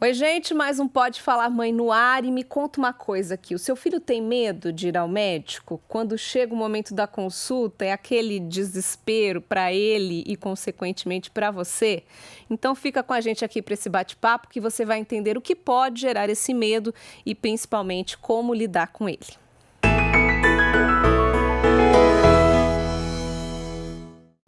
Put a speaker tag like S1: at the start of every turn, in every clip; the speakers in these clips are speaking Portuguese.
S1: Oi, gente, mais um Pode Falar Mãe no ar e me conta uma coisa aqui. O seu filho tem medo de ir ao médico? Quando chega o momento da consulta, é aquele desespero para ele e, consequentemente, para você? Então fica com a gente aqui para esse bate-papo que você vai entender o que pode gerar esse medo e, principalmente, como lidar com ele.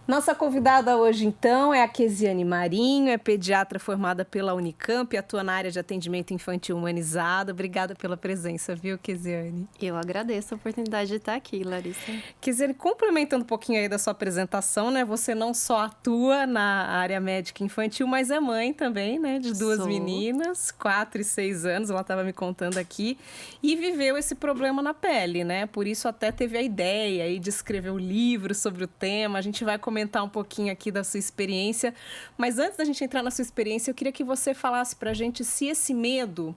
S1: Nossa convidada hoje, então, é a Kesiane Marinho, é pediatra formada pela Unicamp e atua na área de atendimento infantil humanizado. Obrigada pela presença, viu, Kesiane?
S2: Eu agradeço a oportunidade de estar aqui, Larissa.
S1: Kesiane, complementando um pouquinho aí da sua apresentação, né? Você não só atua na área médica infantil, mas é mãe também, né? De duas meninas, 4 e 6 anos, ela estava me contando aqui, e viveu esse problema na pele, né? Por isso até teve a ideia aí de escrever um livro sobre o tema. A gente vai comentar um pouquinho aqui da sua experiência, mas antes da gente entrar na sua experiência, eu queria que você falasse pra gente se esse medo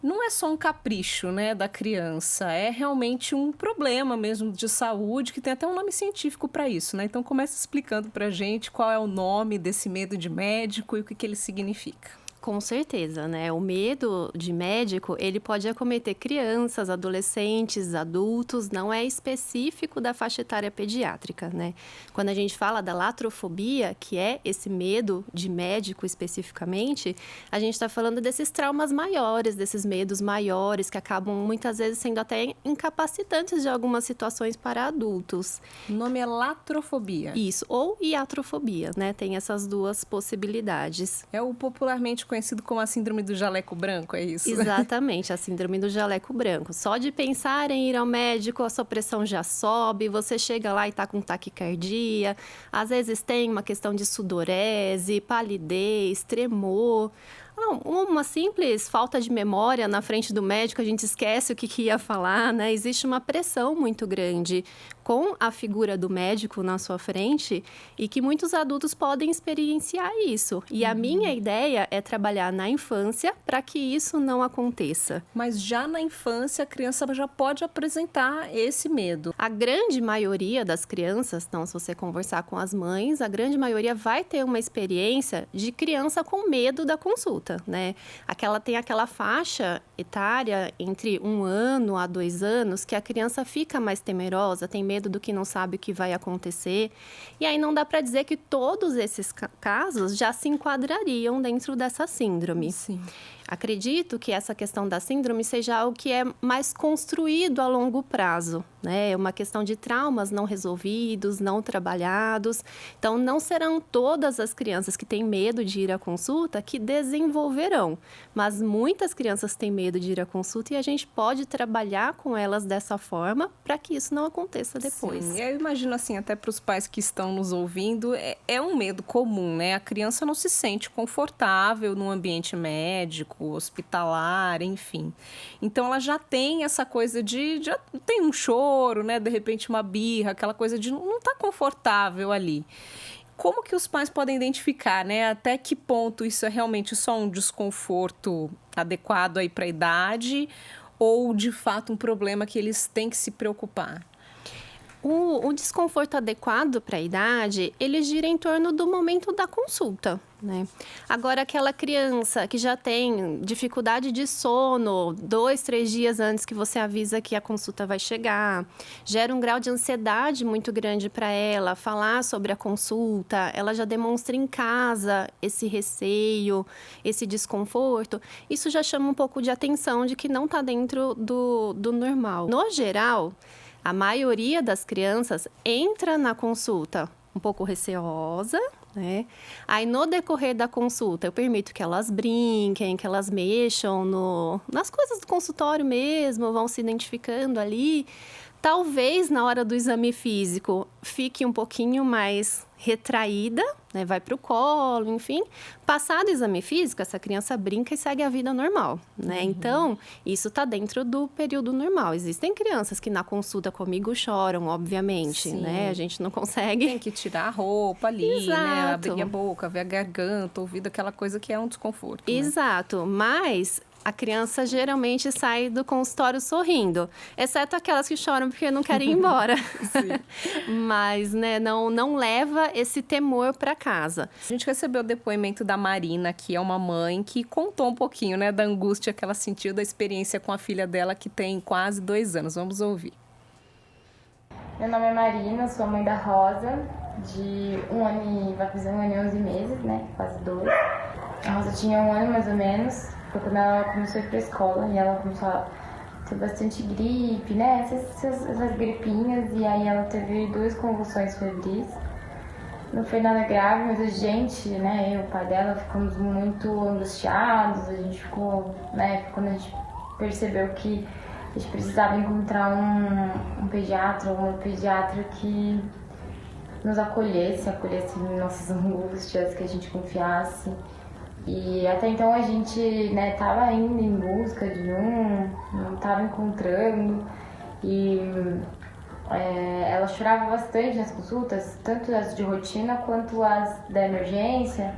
S1: não é só um capricho, né, da criança, é realmente um problema mesmo de saúde, que tem até um nome científico para isso, né? Então começa explicando pra gente qual é o nome desse medo de médico e o que ele significa.
S2: Com certeza, né? O medo de médico, ele pode acometer crianças, adolescentes, adultos, não é específico da faixa etária pediátrica, né? Quando a gente fala da latrofobia, que é esse medo de médico especificamente, a gente está falando desses traumas maiores, desses medos maiores, que acabam muitas vezes sendo até incapacitantes de algumas situações para adultos.
S1: O nome é latrofobia.
S2: Isso, ou iatrofobia, né? Tem essas duas possibilidades.
S1: É o popularmente conhecido como a síndrome do jaleco branco, é isso?
S2: Exatamente, a síndrome do jaleco branco. Só de pensar em ir ao médico, a sua pressão já sobe, você chega lá e está com taquicardia, às vezes tem uma questão de sudorese, palidez, tremor. Uma simples falta de memória na frente do médico, a gente esquece o que ia falar, né? Existe uma pressão muito grande com a figura do médico na sua frente e que muitos adultos podem experienciar isso. E a minha ideia é trabalhar na infância para que isso não aconteça.
S1: Mas já na infância, a criança já pode apresentar esse medo.
S2: A grande maioria das crianças, então, se você conversar com as mães, a grande maioria vai ter uma experiência de criança com medo da consulta, né? Tem aquela faixa etária entre 1 ano a 2 anos que a criança fica mais temerosa, tem medo do que não sabe o que vai acontecer. E aí não dá para dizer que todos esses casos já se enquadrariam dentro dessa síndrome.
S1: Sim.
S2: Acredito que essa questão da síndrome seja algo que é mais construído a longo prazo, né? É uma questão de traumas não resolvidos, não trabalhados. Então, não serão todas as crianças que têm medo de ir à consulta que desenvolverão, mas muitas crianças têm medo de ir à consulta e a gente pode trabalhar com elas dessa forma para que isso não aconteça depois.
S1: Sim, eu imagino assim, até para os pais que estão nos ouvindo, é um medo comum, né? A criança não se sente confortável no ambiente médico, hospitalar, enfim. Então, ela já tem essa coisa já tem um choro, né? De repente, uma birra, aquela coisa de não estar confortável ali. Como que os pais podem identificar, né? Até que ponto isso é realmente só um desconforto adequado aí para a idade ou, de fato, um problema que eles têm que se preocupar?
S2: O desconforto adequado para a idade, ele gira em torno do momento da consulta, né? Agora, aquela criança que já tem dificuldade de sono 2, 3 dias antes que você avisa que a consulta vai chegar, gera um grau de ansiedade muito grande para ela, falar sobre a consulta, ela já demonstra em casa esse receio, esse desconforto, isso já chama um pouco de atenção de que não está dentro do normal. No geral, a maioria das crianças entra na consulta um pouco receosa, né? Aí, no decorrer da consulta, eu permito que elas brinquem, que elas mexam nas coisas do consultório mesmo, vão se identificando ali. Talvez, na hora do exame físico, fique um pouquinho mais retraída, né? Vai para o colo, enfim. Passado o exame físico, essa criança brinca e segue a vida normal, né? Então, isso está dentro do período normal. Existem crianças que na consulta comigo choram, obviamente,
S1: Sim.
S2: né? A gente não consegue...
S1: Tem que tirar a roupa ali,
S2: Exato.
S1: né? Abrir a boca, ver a garganta, ouvido, aquela coisa que é um desconforto.
S2: Exato,
S1: né?
S2: Mas a criança geralmente sai do consultório sorrindo, exceto aquelas que choram porque não querem ir embora. Mas, né, não leva esse temor para casa.
S1: A gente recebeu o depoimento da Marina, que é uma mãe que contou um pouquinho, né, da angústia que ela sentiu, da experiência com a filha dela, que tem quase 2 anos. Vamos ouvir.
S3: Meu nome é Marina, sou a mãe da Rosa, de 1 ano vai fazer 1 ano e 11 meses, né, quase 2. A Rosa tinha 1 ano mais ou menos, foi quando ela começou a ir pra escola e ela começou a ter bastante gripe, né, essas gripinhas, e aí ela teve 2 convulsões febris. Não foi nada grave, mas a gente, né, eu e o pai dela, ficamos muito angustiados, a gente ficou, né, quando a gente percebeu que a gente precisava encontrar um pediatra ou uma pediatra que nos acolhesse nossas angústias, que a gente confiasse. E até então a gente, né, tava indo em busca de não tava encontrando. E ela chorava bastante nas consultas, tanto as de rotina quanto as da emergência.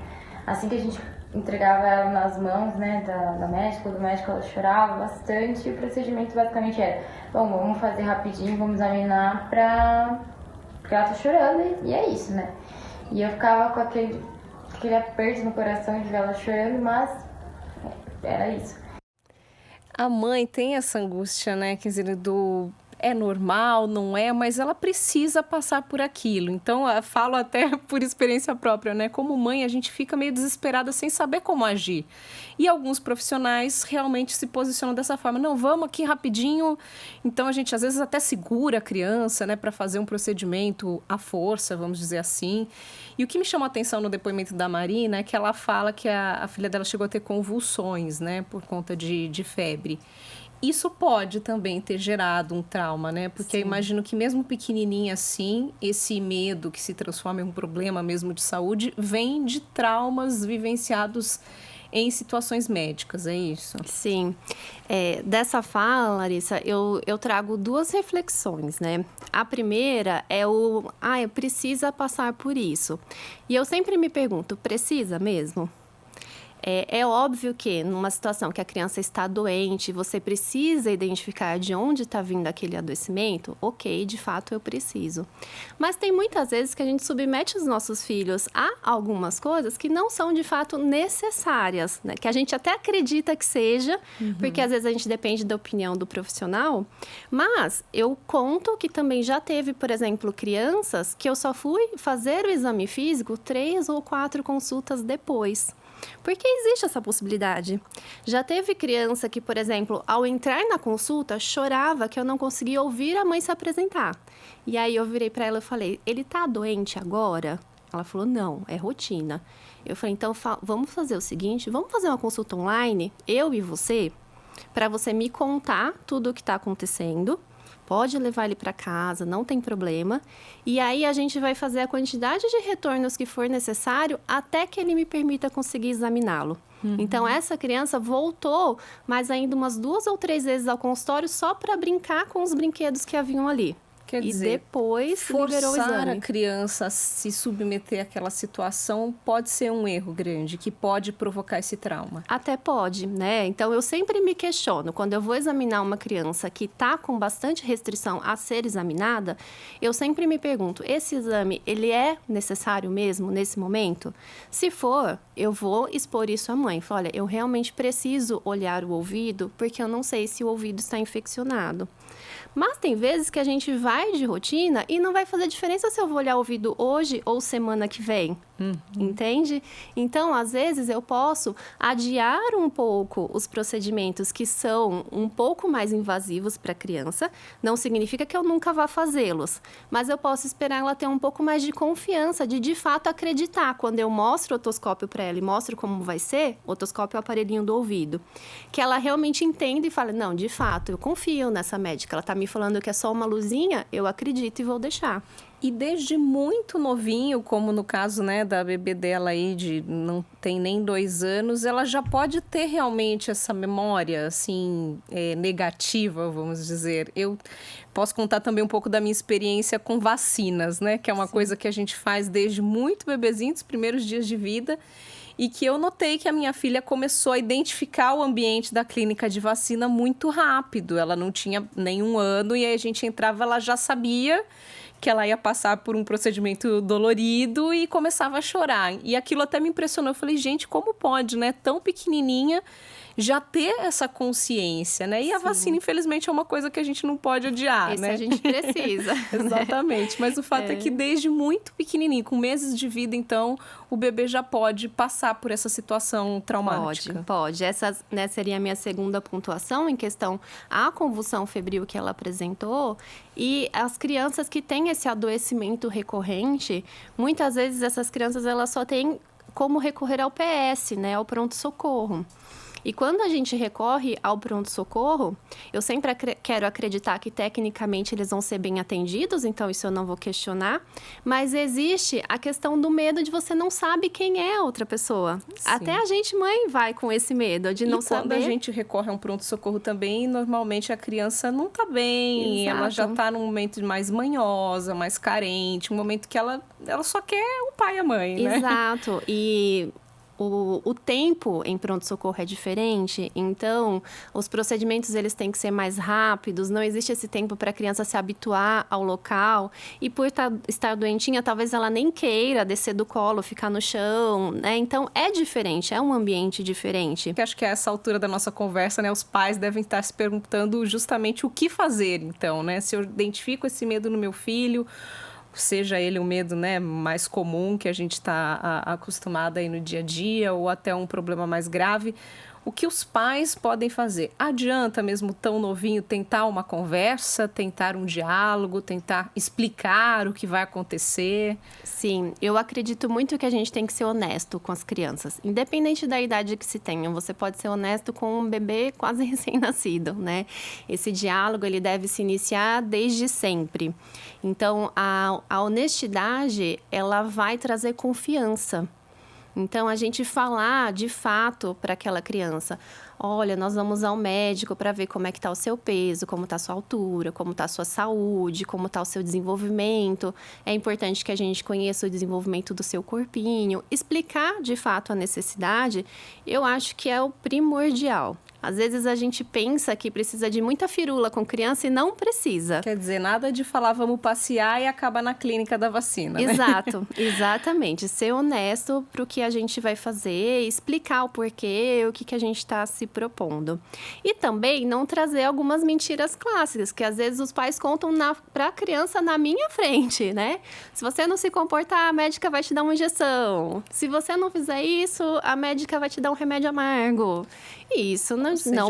S3: Assim que a gente entregava ela nas mãos, né, da médica ou do médico, ela chorava bastante. E o procedimento basicamente era: bom, vamos fazer rapidinho, vamos examinar porque ela tá chorando, e é isso, né? E eu ficava com aquele aperto no coração de ver ela chorando, mas era isso.
S1: A mãe tem essa angústia, né, quer dizer, é normal, não é, mas ela precisa passar por aquilo. Então, eu falo até por experiência própria, né? Como mãe, a gente fica meio desesperada sem saber como agir. E alguns profissionais realmente se posicionam dessa forma. Não, vamos aqui rapidinho. Então, a gente às vezes até segura a criança, né, para fazer um procedimento à força, vamos dizer assim. E o que me chamou a atenção no depoimento da Marina é que ela fala que a filha dela chegou a ter convulsões, né, por conta de febre. Isso pode também ter gerado um trauma, né? Porque eu imagino que mesmo pequenininha assim, esse medo que se transforma em um problema mesmo de saúde, vem de traumas vivenciados em situações médicas, é isso?
S2: Sim. Dessa fala, Larissa, eu trago 2 reflexões, né? A primeira é precisa passar por isso. E eu sempre me pergunto, precisa mesmo? É óbvio que numa situação que a criança está doente, você precisa identificar de onde está vindo aquele adoecimento, ok, de fato eu preciso. Mas tem muitas vezes que a gente submete os nossos filhos a algumas coisas que não são de fato necessárias, né? Que a gente até acredita que seja, porque às vezes a gente depende da opinião do profissional, mas eu conto que também já teve, por exemplo, crianças que eu só fui fazer o exame físico 3 ou 4 consultas depois. Porque existe essa possibilidade. Já teve criança que, por exemplo, ao entrar na consulta, chorava que eu não conseguia ouvir a mãe se apresentar. E aí eu virei para ela e falei, ele tá doente agora? Ela falou, não, é rotina. Eu falei, então vamos fazer o seguinte, vamos fazer uma consulta online, eu e você, para você me contar tudo o que está acontecendo. Pode levar ele para casa, não tem problema. E aí a gente vai fazer a quantidade de retornos que for necessário até que ele me permita conseguir examiná-lo. Então, essa criança voltou mais ainda umas 2 ou 3 vezes ao consultório só para brincar com os brinquedos que haviam ali.
S1: Quer dizer,
S2: depois liberou o exame.
S1: Forçar a criança a se submeter àquela situação pode ser um erro grande, que pode provocar esse trauma.
S2: Até pode, né? Então, eu sempre me questiono, quando eu vou examinar uma criança que está com bastante restrição a ser examinada, eu sempre me pergunto, esse exame, ele é necessário mesmo nesse momento? Se for, eu vou expor isso à mãe. Falo, olha, eu realmente preciso olhar o ouvido, porque eu não sei se o ouvido está infeccionado. Mas tem vezes que a gente vai de rotina e não vai fazer diferença se eu vou olhar o ouvido hoje ou semana que vem. Entende? Então, às vezes, eu posso adiar um pouco os procedimentos que são um pouco mais invasivos para a criança. Não significa que eu nunca vá fazê-los, mas eu posso esperar ela ter um pouco mais de confiança, de fato acreditar. Quando eu mostro o otoscópio para ela e mostro como vai ser, o otoscópio é o aparelhinho do ouvido, que ela realmente entenda e fala, não, de fato, eu confio nessa médica, ela está me falando que é só uma luzinha, eu acredito e vou deixar.
S1: E desde muito novinho, como no caso, né, da bebê dela aí, de não tem nem 2 anos, ela já pode ter realmente essa memória, assim, negativa, vamos dizer. Eu posso contar também um pouco da minha experiência com vacinas, né, que é uma coisa que a gente faz desde muito bebezinho, dos primeiros dias de vida. e que eu notei que a minha filha começou a identificar o ambiente da clínica de vacina muito rápido. Ela não tinha nenhum ano e aí a gente entrava, ela já sabia que ela ia passar por um procedimento dolorido e começava a chorar. E aquilo até me impressionou. Eu falei, gente, como pode, né? Tão pequenininha já ter essa consciência, né? E a vacina, infelizmente, é uma coisa que a gente não pode adiar,
S2: Esse
S1: né?
S2: a gente precisa.
S1: Exatamente. Mas o fato é que desde muito pequenininho, com meses de vida, então, o bebê já pode passar por essa situação traumática.
S2: Pode. Essa, né, seria a minha segunda pontuação em questão à convulsão febril que ela apresentou. E as crianças que têm esse adoecimento recorrente, muitas vezes essas crianças elas só têm como recorrer ao PS, né, ao pronto-socorro. E quando a gente recorre ao pronto-socorro, eu sempre quero acreditar que tecnicamente eles vão ser bem atendidos, então isso eu não vou questionar, mas existe a questão do medo de você não sabe quem é a outra pessoa.
S1: Sim.
S2: Até a gente, mãe, vai com esse medo de não saber.
S1: E quando a gente recorre a um pronto-socorro também, normalmente a criança não tá bem,
S2: Exato.
S1: Ela já tá num momento mais manhosa, mais carente, um momento que ela só quer o pai e a mãe, né?
S2: Exato. E o tempo em pronto-socorro é diferente, então os procedimentos eles têm que ser mais rápidos, não existe esse tempo para a criança se habituar ao local e por estar doentinha, talvez ela nem queira descer do colo, ficar no chão, né? Então é diferente, é um ambiente diferente.
S1: Acho que a essa altura da nossa conversa, né, os pais devem estar se perguntando justamente o que fazer, então, né? Se eu identifico esse medo no meu filho, seja ele um medo, né, mais comum que a gente está acostumado aí no dia a dia ou até um problema mais grave, o que os pais podem fazer? Adianta mesmo tão novinho tentar uma conversa, tentar um diálogo, tentar explicar o que vai acontecer?
S2: Sim, eu acredito muito que a gente tem que ser honesto com as crianças. Independente da idade que se tenham, você pode ser honesto com um bebê quase recém-nascido, né? Esse diálogo, ele deve se iniciar desde sempre. Então, a honestidade, ela vai trazer confiança. Então, a gente falar de fato para aquela criança, olha, nós vamos ao médico para ver como é que está o seu peso, como está a sua altura, como está a sua saúde, como está o seu desenvolvimento. É importante que a gente conheça o desenvolvimento do seu corpinho. Explicar de fato a necessidade, eu acho que é o primordial. Às vezes a gente pensa que precisa de muita firula com criança e não precisa.
S1: Quer dizer, nada de falar vamos passear e acabar na clínica da vacina, né?
S2: Exato, exatamente. Ser honesto para o que a gente vai fazer, explicar o porquê, o que a gente está se propondo. E também não trazer algumas mentiras clássicas, que às vezes os pais contam para a criança na minha frente, né? Se você não se comportar, a médica vai te dar uma injeção. Se você não fizer isso, a médica vai te dar um remédio amargo. E isso não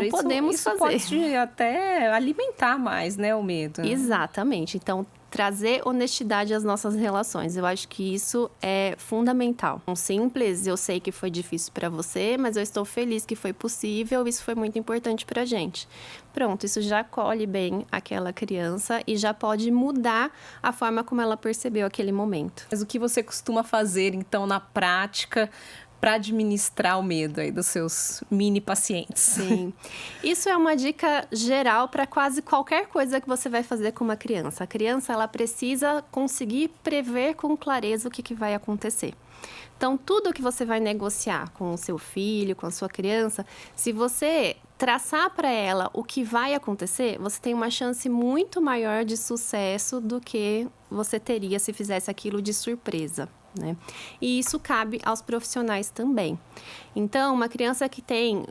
S2: podemos fazer.
S1: Isso pode até alimentar mais, né, o medo.
S2: Exatamente. Então, trazer honestidade às nossas relações. Eu acho que isso é fundamental. Simples, eu sei que foi difícil para você, mas eu estou feliz que foi possível. Isso foi muito importante para a gente. Pronto, isso já acolhe bem aquela criança e já pode mudar a forma como ela percebeu aquele momento.
S1: Mas o que você costuma fazer, então, na prática, para administrar o medo aí dos seus mini pacientes?
S2: Sim. Isso é uma dica geral para quase qualquer coisa que você vai fazer com uma criança. A criança, ela precisa conseguir prever com clareza o que vai acontecer. Então, tudo que você vai negociar com o seu filho, com a sua criança, se você traçar para ela o que vai acontecer, você tem uma chance muito maior de sucesso do que você teria se fizesse aquilo de surpresa, né? E isso cabe aos profissionais também. Então, uma criança que tem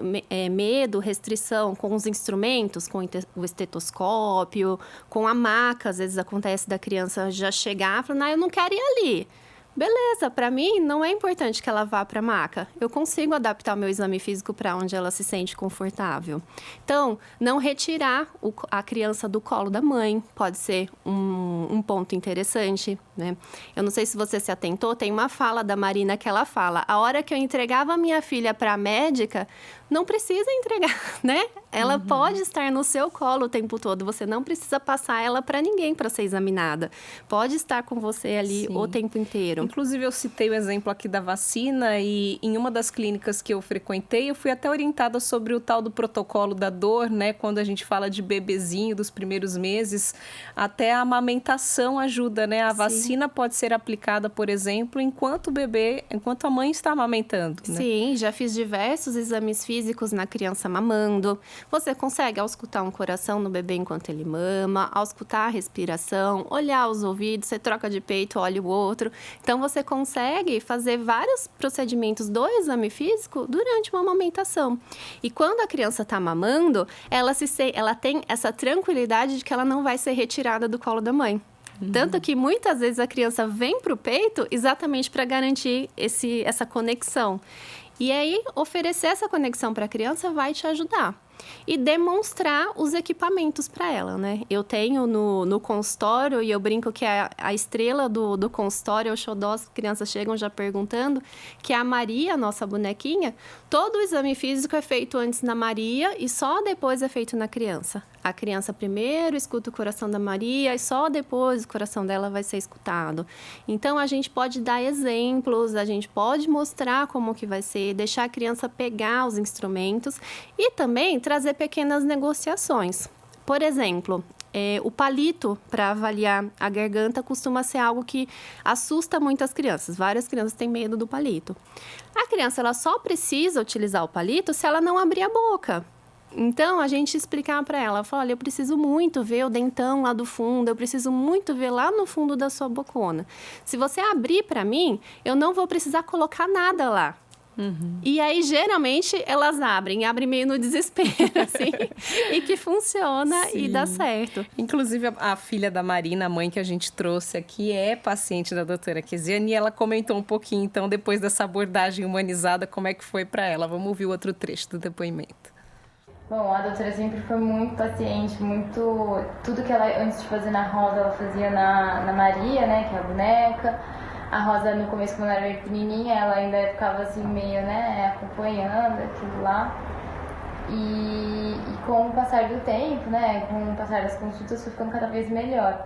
S2: medo, restrição com os instrumentos, com o estetoscópio, com a maca, às vezes acontece da criança já chegar e falar, eu não quero ir ali. Beleza, para mim não é importante que ela vá para a maca. Eu consigo adaptar o meu exame físico para onde ela se sente confortável. Então, não retirar a criança do colo da mãe pode ser um ponto interessante, né? Eu não sei se você se atentou, tem uma fala da Marina que ela fala, a hora que eu entregava a minha filha para a médica, não precisa entregar, né? Ela pode estar no seu colo o tempo todo, você não precisa passar ela para ninguém para ser examinada. Pode estar com você ali
S1: Sim.
S2: o tempo inteiro.
S1: Inclusive, eu citei o exemplo aqui da vacina e em uma das clínicas que eu frequentei, eu fui até orientada sobre o tal do protocolo da dor, né? Quando a gente fala de bebezinho dos primeiros meses, até a amamentação ajuda, né? A vacina pode ser aplicada, por exemplo, enquanto a mãe está amamentando, né?
S2: Sim, já fiz diversos exames físicos na criança mamando. Você consegue auscultar um coração no bebê enquanto ele mama, auscultar a respiração, olhar os ouvidos, você troca de peito, olha o outro. Então, você consegue fazer vários procedimentos do exame físico durante uma amamentação. E quando a criança está mamando, ela tem essa tranquilidade de que ela não vai ser retirada do colo da mãe. Tanto que muitas vezes a criança vem para o peito exatamente para garantir essa conexão. E aí, oferecer essa conexão para a criança vai te ajudar. E demonstrar os equipamentos para ela, né? Eu tenho no consultório, e eu brinco que a estrela do consultório, o xodó, as crianças chegam já perguntando, que é a Maria, nossa bonequinha. Todo o exame físico é feito antes na Maria e só depois é feito na criança. A criança primeiro escuta o coração da Maria e só depois o coração dela vai ser escutado. Então, a gente pode dar exemplos, a gente pode mostrar como que vai ser, deixar a criança pegar os instrumentos e também trazer pequenas negociações. Por exemplo, o palito para avaliar a garganta costuma ser algo que assusta muitas crianças. Várias crianças têm medo do palito. A criança ela só precisa utilizar o palito se ela não abrir a boca. Então, a gente explicar para ela, fala, olha, eu preciso muito ver o dentão lá do fundo, eu preciso muito ver lá no fundo da sua bocona. Se você abrir para mim, eu não vou precisar colocar nada lá. E aí, geralmente, elas abrem meio no desespero, assim, e que funciona e dá certo.
S1: Inclusive, a filha da Marina, a mãe que a gente trouxe aqui, é paciente da doutora Kesiane, e ela comentou um pouquinho, então, depois dessa abordagem humanizada, como é que foi para ela. Vamos ouvir outro trecho do depoimento.
S3: Bom, a doutora sempre foi muito paciente, tudo que ela, antes de fazer na Rosa, ela fazia na Maria, né, que é a boneca. A Rosa, no começo, quando ela era bem pequenininha, ela ainda ficava assim, meio, né, acompanhando aquilo lá. E com o passar do tempo, né, com o passar das consultas, foi ficando cada vez melhor.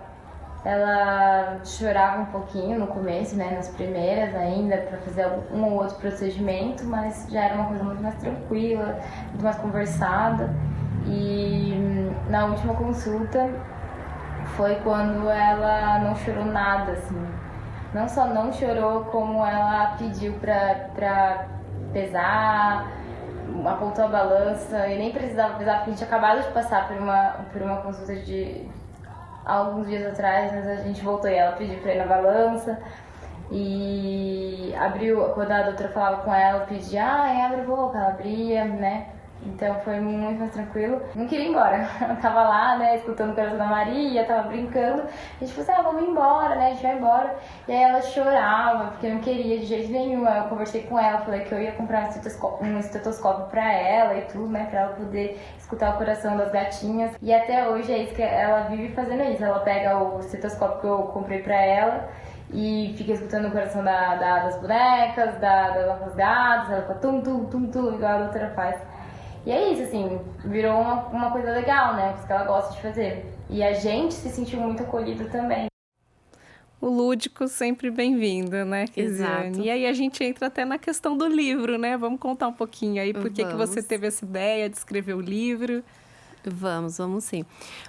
S3: Ela chorava um pouquinho no começo, né, nas primeiras ainda, para fazer um ou outro procedimento, mas já era uma coisa muito mais tranquila, muito mais conversada. E na última consulta foi quando ela não chorou nada, assim. Não só não chorou, como ela pediu pra pesar, apontou a balança e nem precisava pesar, porque a gente acabado de passar por uma consulta de alguns dias atrás, mas a gente voltou e ela pediu pra ir na balança e abriu, quando a doutora falava com ela, pedia, abre a boca, ela abria, né? Então foi muito mais tranquilo. Não queria ir embora. Eu tava lá, né, escutando o coração da Maria, tava brincando. A gente falou assim, vamos embora, né, a gente vai embora. E aí ela chorava, porque não queria de jeito nenhum. Aí eu conversei com ela, falei que eu ia comprar um estetoscópio pra ela e tudo, né, pra ela poder escutar o coração das gatinhas. E até hoje é isso que ela vive fazendo isso. Ela pega o estetoscópio que eu comprei pra ela e fica escutando o coração das bonecas, das gatas. Ela fica tum, igual a doutora faz. E é isso, assim, virou uma coisa legal, né? Porque ela gosta de fazer. E a gente se sentiu muito acolhido também.
S1: O lúdico sempre bem-vindo, né, Kesiane?
S2: Exato.
S1: E aí a gente entra até na questão do livro, né? Vamos contar um pouquinho aí por que você teve essa ideia de escrever o livro.
S2: Vamos sim.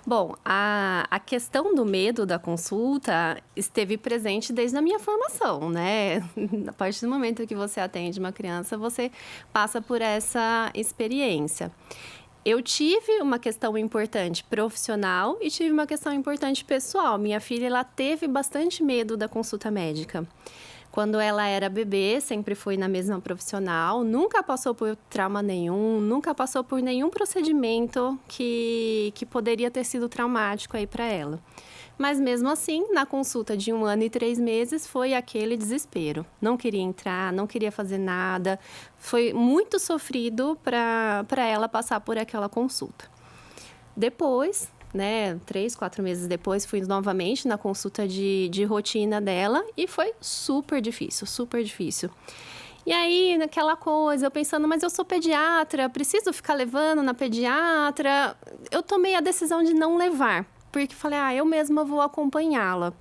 S2: Bom, a questão do medo da consulta esteve presente desde a minha formação, né? A partir do momento que você atende uma criança, você passa por essa experiência. Eu tive uma questão importante profissional e tive uma questão importante pessoal. Minha filha, ela teve bastante medo da consulta médica. Quando ela era bebê, sempre foi na mesma profissional, nunca passou por trauma nenhum, nunca passou por nenhum procedimento que poderia ter sido traumático aí para ela. Mas mesmo assim, na consulta de 1 ano e 3 meses, foi aquele desespero. Não queria entrar, não queria fazer nada. Foi muito sofrido para ela passar por aquela consulta. Depois, né, 3, 4 meses depois, fui novamente na consulta de rotina dela e foi super difícil, super difícil. E aí, naquela coisa, eu pensando, mas eu sou pediatra, preciso ficar levando na pediatra? Eu tomei a decisão de não levar, porque falei, eu mesma vou acompanhá-la.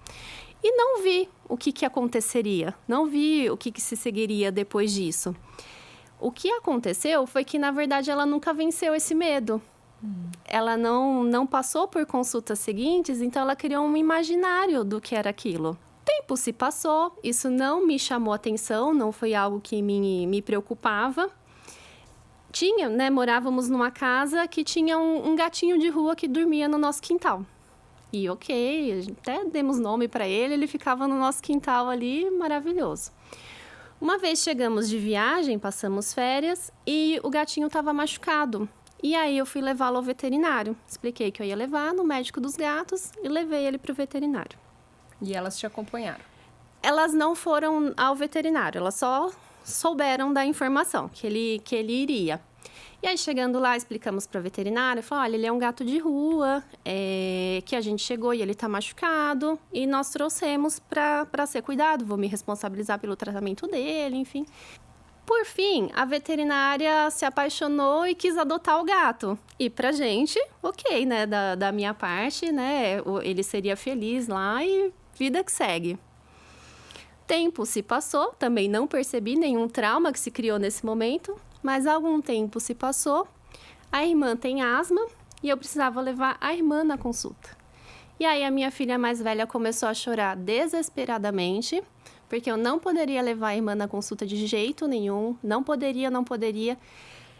S2: E não vi o que aconteceria, não vi o que se seguiria depois disso. O que aconteceu foi que, na verdade, ela nunca venceu esse medo. Ela não passou por consultas seguintes, então ela criou um imaginário do que era aquilo. O tempo se passou, isso não me chamou atenção, não foi algo que me preocupava. Morávamos numa casa que tinha um gatinho de rua que dormia no nosso quintal. E até demos nome para ele ficava no nosso quintal ali, maravilhoso. Uma vez chegamos de viagem, passamos férias e o gatinho estava machucado. E aí eu fui levá-lo ao veterinário. Expliquei que eu ia levar no médico dos gatos e levei ele para o veterinário.
S1: E elas te acompanharam?
S2: Elas não foram ao veterinário, elas só souberam da informação que ele iria. E aí, chegando lá, explicamos para a veterinária, falou, olha, ele é um gato de rua, que a gente chegou e ele está machucado, e nós trouxemos para ser cuidado, vou me responsabilizar pelo tratamento dele, enfim. Por fim, a veterinária se apaixonou e quis adotar o gato. E pra gente, ok, né, da minha parte, né, ele seria feliz lá e vida que segue. Tempo se passou, também não percebi nenhum trauma que se criou nesse momento, mas algum tempo se passou, a irmã tem asma e eu precisava levar a irmã na consulta. E aí a minha filha mais velha começou a chorar desesperadamente, porque eu não poderia levar a irmã na consulta de jeito nenhum, não poderia.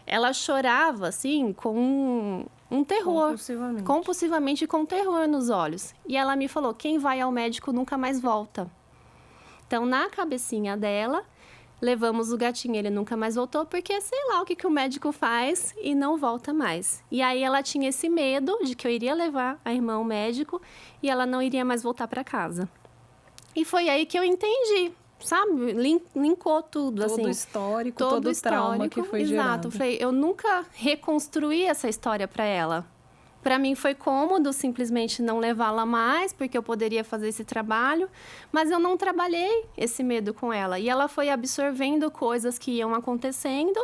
S2: Ela chorava, assim, com um terror. Compulsivamente, com terror nos olhos. E ela me falou, quem vai ao médico nunca mais volta. Então, na cabecinha dela, levamos o gatinho, ele nunca mais voltou, porque sei lá o que o médico faz e não volta mais. E aí ela tinha esse medo de que eu iria levar a irmã ao médico e ela não iria mais voltar para casa. E foi aí que eu entendi, sabe? Linkou tudo, assim.
S1: Todo o histórico, todo o trauma que foi gerado.
S2: Exato. Eu nunca reconstruí essa história para ela. Para mim foi cômodo simplesmente não levá-la mais, porque eu poderia fazer esse trabalho, mas eu não trabalhei esse medo com ela. E ela foi absorvendo coisas que iam acontecendo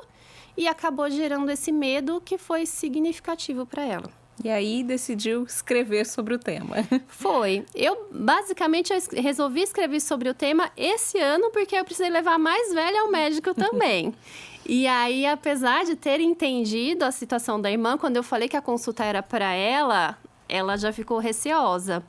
S2: e acabou gerando esse medo que foi significativo para ela.
S1: E aí decidiu escrever sobre o tema.
S2: Foi. Basicamente, eu resolvi escrever sobre o tema esse ano, porque eu precisei levar a mais velha ao médico também. E aí, apesar de ter entendido a situação da irmã, quando eu falei que a consulta era para ela já ficou receosa.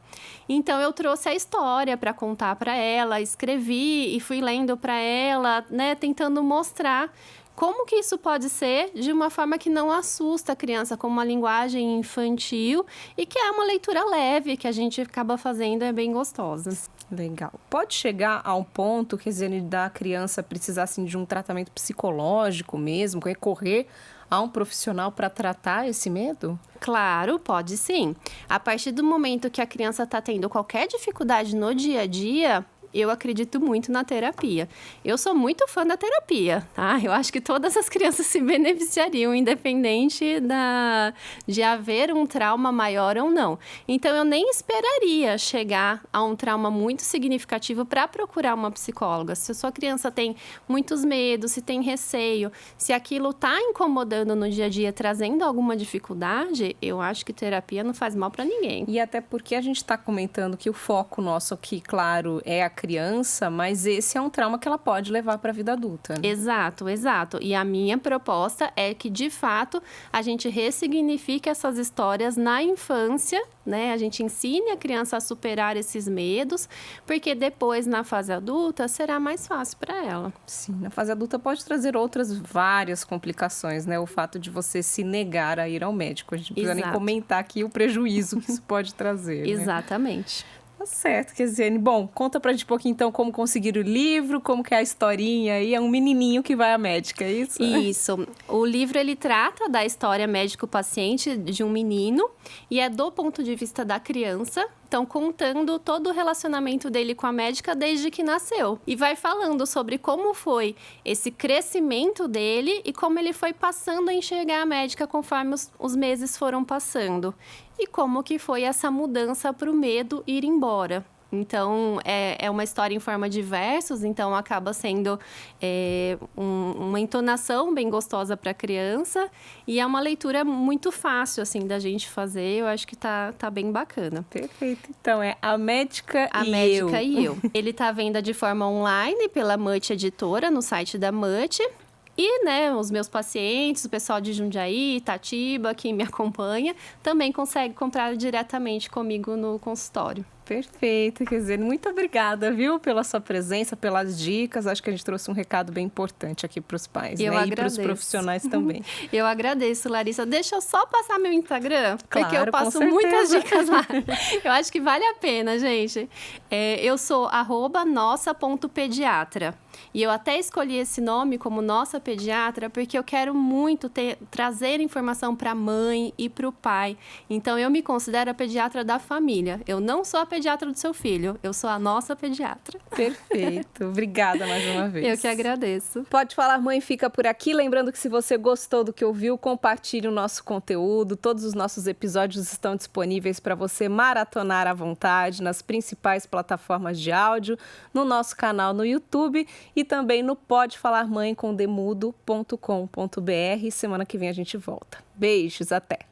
S2: Então, eu trouxe a história para contar para ela, escrevi e fui lendo para ela, né, tentando mostrar como que isso pode ser de uma forma que não assusta a criança, com uma linguagem infantil e que é uma leitura leve, que a gente acaba fazendo, é bem gostosa.
S1: Legal. Pode chegar a um ponto, quer dizer, da criança precisar assim, de um tratamento psicológico mesmo, recorrer a um profissional para tratar esse medo?
S2: Claro, pode sim. A partir do momento que a criança está tendo qualquer dificuldade no dia a dia, eu acredito muito na terapia. Eu sou muito fã da terapia, tá? Eu acho que todas as crianças se beneficiariam, independente de haver um trauma maior ou não. Então, eu nem esperaria chegar a um trauma muito significativo para procurar uma psicóloga. Se a sua criança tem muitos medos, se tem receio, se aquilo está incomodando no dia a dia, trazendo alguma dificuldade, eu acho que terapia não faz mal para ninguém.
S1: E até porque a gente está comentando que o foco nosso aqui, claro, é a criança, mas esse é um trauma que ela pode levar para a vida adulta, né?
S2: Exato. E a minha proposta é que, de fato, a gente ressignifique essas histórias na infância, né? A gente ensine a criança a superar esses medos, porque depois, na fase adulta, será mais fácil para ela.
S1: Sim, na fase adulta pode trazer outras várias complicações, né? O fato de você se negar a ir ao médico. A gente não precisa nem comentar aqui o prejuízo que isso pode trazer, né?
S2: Exatamente.
S1: Tá certo, Kesiane. Bom, conta pra gente um pouquinho, então, como conseguir o livro, como que é a historinha aí. É um menininho que vai à médica, é isso?
S2: Isso. O livro, ele trata da história médico-paciente de um menino e é do ponto de vista da criança. Então, contando todo o relacionamento dele com a médica desde que nasceu. E vai falando sobre como foi esse crescimento dele e como ele foi passando a enxergar a médica conforme os meses foram passando. E como que foi essa mudança para o medo ir embora. Então, é uma história em forma de versos, então acaba sendo uma entonação bem gostosa para a criança e é uma leitura muito fácil, assim, da gente fazer. Eu acho que tá bem bacana.
S1: Perfeito. Então, é A Médica
S2: A
S1: e
S2: Médica
S1: Eu.
S2: e Eu. Ele tá à venda de forma online pela Mutt Editora, no site da Mutt. E, né, os meus pacientes, o pessoal de Jundiaí, Itatiba, que me acompanha, também consegue comprar diretamente comigo no consultório.
S1: Perfeito, quer dizer, muito obrigada, viu, pela sua presença, pelas dicas. Acho que a gente trouxe um recado bem importante aqui para os pais,
S2: Eu
S1: né?
S2: agradeço.
S1: E para os profissionais também.
S2: Eu agradeço, Larissa. Deixa eu só passar meu Instagram, porque
S1: Claro,
S2: eu passo
S1: com
S2: muitas
S1: certeza.
S2: dicas lá. Eu acho que vale a pena, gente. Eu sou @nossa.pediatra. E eu até escolhi esse nome como Nossa Pediatra porque eu quero muito trazer informação para a mãe e para o pai. Então, eu me considero a pediatra da família. Eu não sou a pediatra do seu filho, eu sou a nossa pediatra.
S1: Perfeito. Obrigada mais uma vez.
S2: Eu que agradeço.
S1: Pode Falar Mãe fica por aqui. Lembrando que se você gostou do que ouviu, compartilhe o nosso conteúdo. Todos os nossos episódios estão disponíveis para você maratonar à vontade nas principais plataformas de áudio, no nosso canal no YouTube e também no podefalarmãe.com.br. Semana que vem a gente volta. Beijos, até!